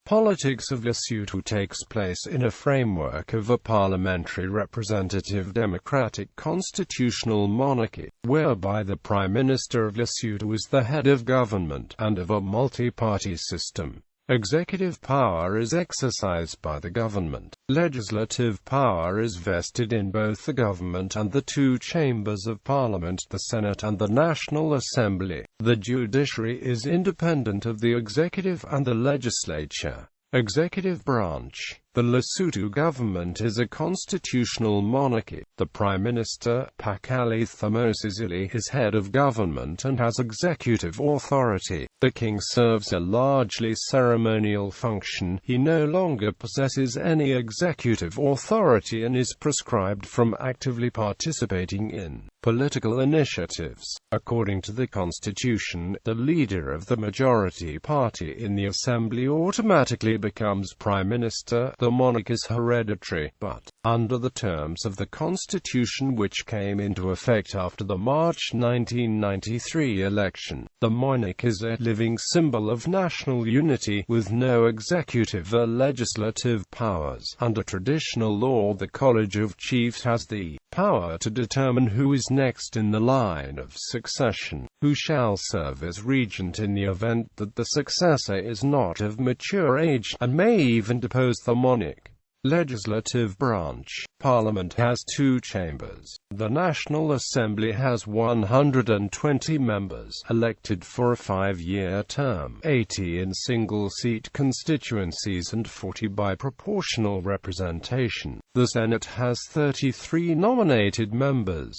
Politics of Lesotho takes place in a framework of a parliamentary representative democratic constitutional monarchy, whereby the Prime Minister of Lesotho is the head of government, and of a multi-party system. Executive power is exercised by the government. Legislative power is vested in both the government and the two chambers of parliament, the Senate and the National Assembly. The judiciary is independent of the executive and the legislature. Executive branch. The Lesotho government is a constitutional monarchy. The Prime Minister, Pakali Themosizili, is head of government and has executive authority. The king serves a largely ceremonial function. He no longer possesses any executive authority and is proscribed from actively participating in political initiatives. According to the constitution, the leader of the majority party in the assembly automatically becomes Prime Minister. The monarch is hereditary, but, under the terms of the constitution which came into effect after the March 1993 election, the monarch is a living symbol of national unity, with no executive or legislative powers. Under traditional law, the College of Chiefs has the power to determine who is next in the line of succession, who shall serve as regent in the event that the successor is not of mature age, and may even depose the monarch. Legislative branch. Parliament has two chambers. The National Assembly has 120 members, elected for a 5-year term, 80 in single-seat constituencies and 40 by proportional representation. The Senate has 33 nominated members.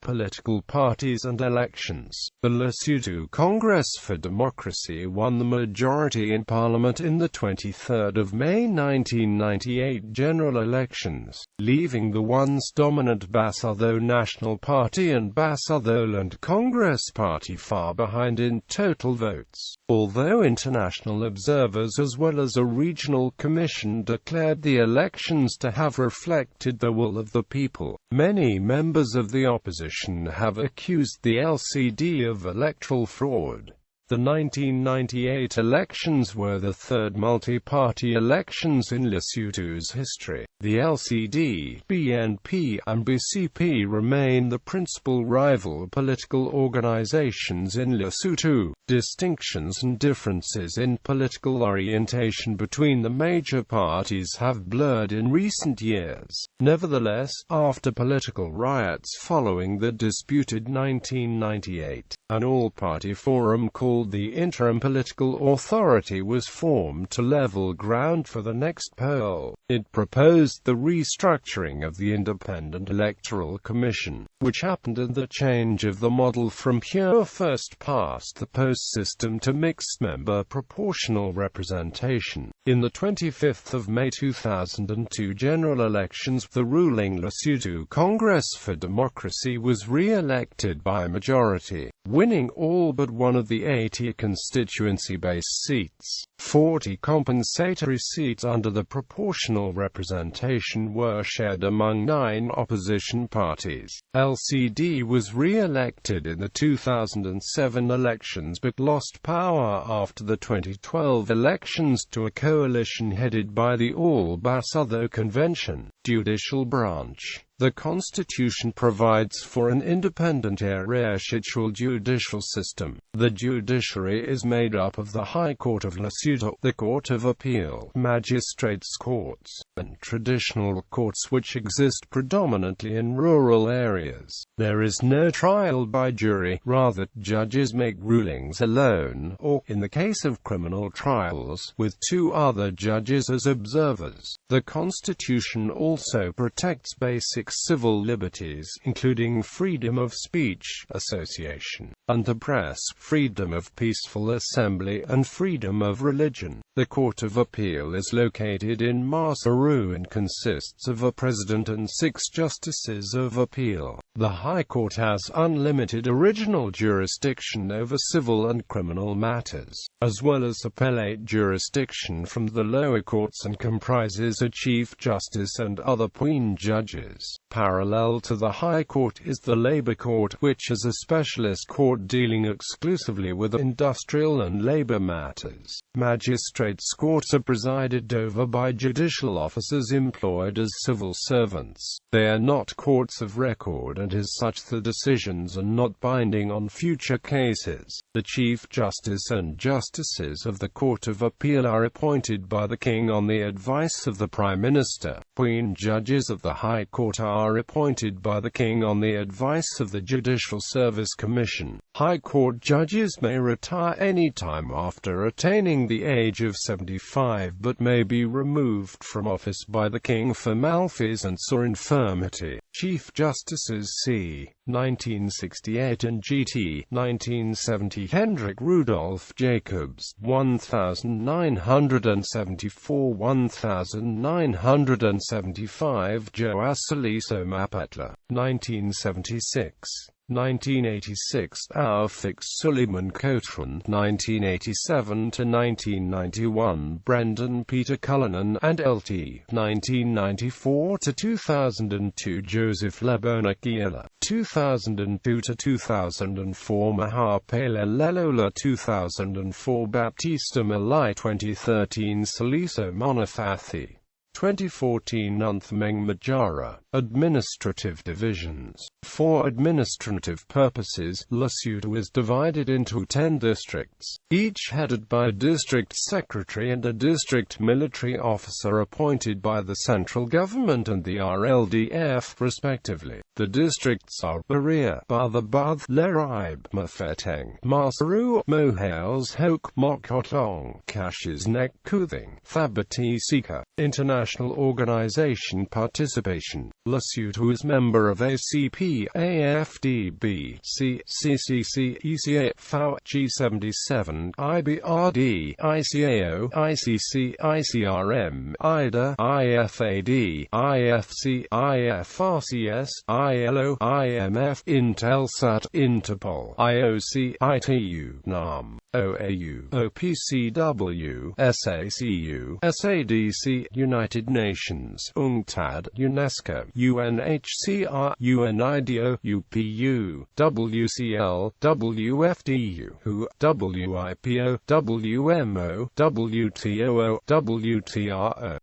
Political parties and elections. The Lesotho Congress for Democracy won the majority in Parliament in the 23rd of May 1998 general elections, leaving the once dominant Basotho National Party and Basotholand Congress Party far behind in total votes. Although international observers as well as a regional commission declared the elections to have reflected the will of the people, many members of the opposition have accused the LCD of electoral fraud. The 1998 elections were the third multi-party elections in Lesotho's history. The LCD, BNP, and BCP remain the principal rival political organizations in Lesotho. Distinctions and differences in political orientation between the major parties have blurred in recent years. Nevertheless, after political riots following the disputed 1998, an all-party forum called the Interim Political Authority was formed to level ground for the next poll. It proposed the restructuring of the Independent Electoral Commission, which happened in the change of the model from pure first-past-the-post system to mixed-member proportional representation. In the 25th of May 2002 general elections, the ruling Lesotho Congress for Democracy was re-elected by majority, winning all but one of the 80 constituency-based seats. 40 compensatory seats under the proportional representation were shared among 9 opposition parties. LCD was re-elected in the 2007 elections but lost power after the 2012 elections to a coalition headed by the All Basotho Convention. Judicial branch. The Constitution provides for an independent hierarchical judicial system. The judiciary is made up of the High Court of Lesotho, the Court of Appeal, magistrates' courts, and traditional courts which exist predominantly in rural areas. There is no trial by jury, rather, judges make rulings alone, or, in the case of criminal trials, with 2 other judges as observers. The Constitution also protects basic civil liberties, including freedom of speech, association, and the press, freedom of peaceful assembly, and freedom of religion. The Court of Appeal is located in Massa Maseru and consists of a president and 6 justices of appeal. The High Court has unlimited original jurisdiction over civil and criminal matters, as well as appellate jurisdiction from the lower courts, and comprises a Chief Justice and other point judges. Parallel to the High Court is the Labour Court, which is a specialist court dealing exclusively with industrial and labour matters. Magistrates' courts are presided over by judicial officers employed as civil servants. They are not courts of record, and as such the decisions are not binding on future cases. The Chief Justice and Justices of the Court of Appeal are appointed by the King on the advice of the Prime Minister. Point judges of the High Court are appointed by the King on the advice of the Judicial Service Commission. High Court judges may retire any time after attaining the age of 75, but may be removed from office by the King for malfeasance or infirmity. Chief Justices c. 1968 and GT 1970: Hendrik Rudolf Jacobs 1974, 1975; Joasiliso Mapetla 1976. 1986, Aufix Suleiman Kotran 1987–1991, Brendan Peter Cullinan and LT 1994–2002, Joseph Lebonakiela 2002–2004, Mahapela Lelola 2004, Baptista Malai 2013, Saliso Monathathi 2014, Nunthmeng Majara. Administrative divisions. For administrative purposes, Lesotho is divided into 10 districts, each headed by a district secretary and a district military officer appointed by the central government and the RLDF, respectively. The districts are Berea, Bathabad, Leraib, Mafeteng, Maseru, Mohales, Hoke, Mokotong, Caches Nek, Kuthing, Thabati Sika. International Organization Participation. Lesotho is member of ACP, AFDB, CCC, ECA, FAO, G77, IBRD, ICAO, ICC, ICRM, IDA, IFAD, IFC, IFRCS, ILO, IMF, Intelsat, Interpol, IOC, ITU, NAM, OAU, OPCW, SACU, SADC, United Nations, UNCTAD, UNESCO, UNHCR, UNIDO, UPU, WCL, WFDU, WHO, WIPO, WMO, WTO, WTRO.